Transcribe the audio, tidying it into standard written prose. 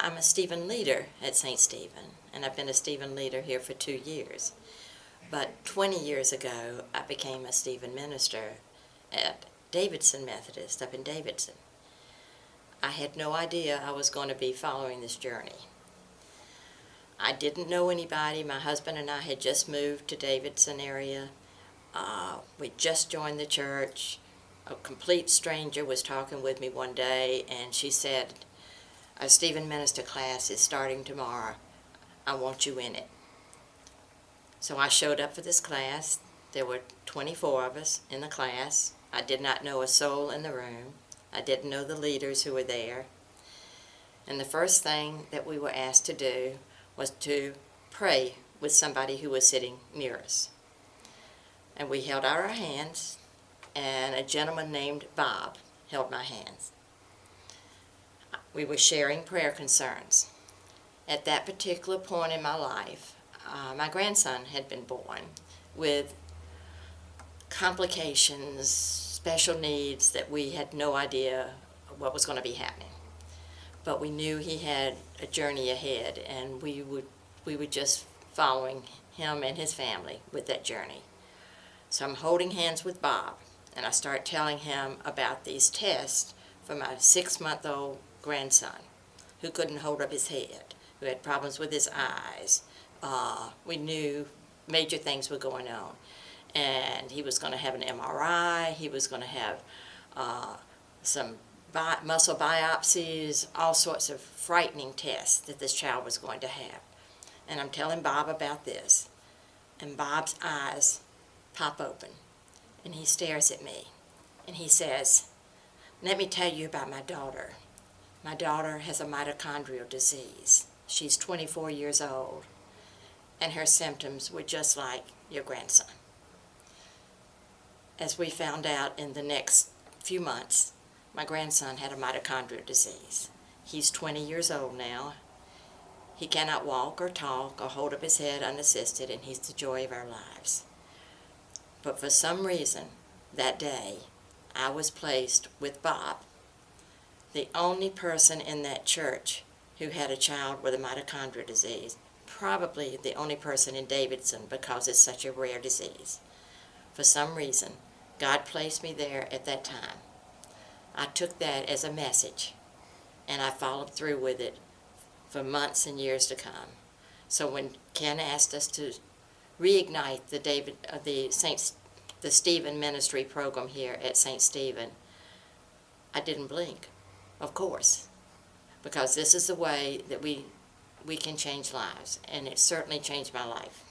I'm a Stephen leader at St. Stephen, and I've been a Stephen leader here for 2 years. But 20 years ago, I became a Stephen minister at Davidson Methodist up in Davidson. I had no idea I was going to be following this journey. I didn't know anybody. My husband and I had just moved to Davidson area. We just joined the church. A complete stranger was talking with me one day, and she said, "A Stephen minister class is starting tomorrow. I want you in it." So I showed up for this class. There were 24 of us in the class. I did not know a soul in the room. I didn't know the leaders who were there. And the first thing that we were asked to do was to pray with somebody who was sitting near us. And we held out our hands, and a gentleman named Bob held my hands. We were sharing prayer concerns. At that particular point in my life, my grandson had been born with complications, special needs that we had no idea what was going to be happening. But we knew he had a journey ahead, and we were just following him and his family with that journey. So I'm holding hands with Bob, and I start telling him about these tests for my 6-month-old grandson who couldn't hold up his head, who had problems with his eyes. We knew major things were going on, and he was going to have an MRI, he was going to have some muscle biopsies, all sorts of frightening tests that this child was going to have. And I'm telling Bob about this, and Bob's eyes pop open, and he stares at me, and he says, "Let me tell you about my daughter. My daughter has a mitochondrial disease. She's 24 years old, and her symptoms were just like your grandson." As we found out in the next few months, my grandson had a mitochondrial disease. He's 20 years old now. He cannot walk or talk or hold up his head unassisted, and he's the joy of our lives. But for some reason, that day, I was placed with Bob, the only person in that church who had a child with a mitochondrial disease, probably the only person in Davidson because it's such a rare disease. For some reason, God placed me there at that time. I took that as a message, and I followed through with it for months and years to come. So when Ken asked us to reignite the Stephen ministry program here at St. Stephen, I didn't blink, of course, because this is the way that we can change lives, and it certainly changed my life.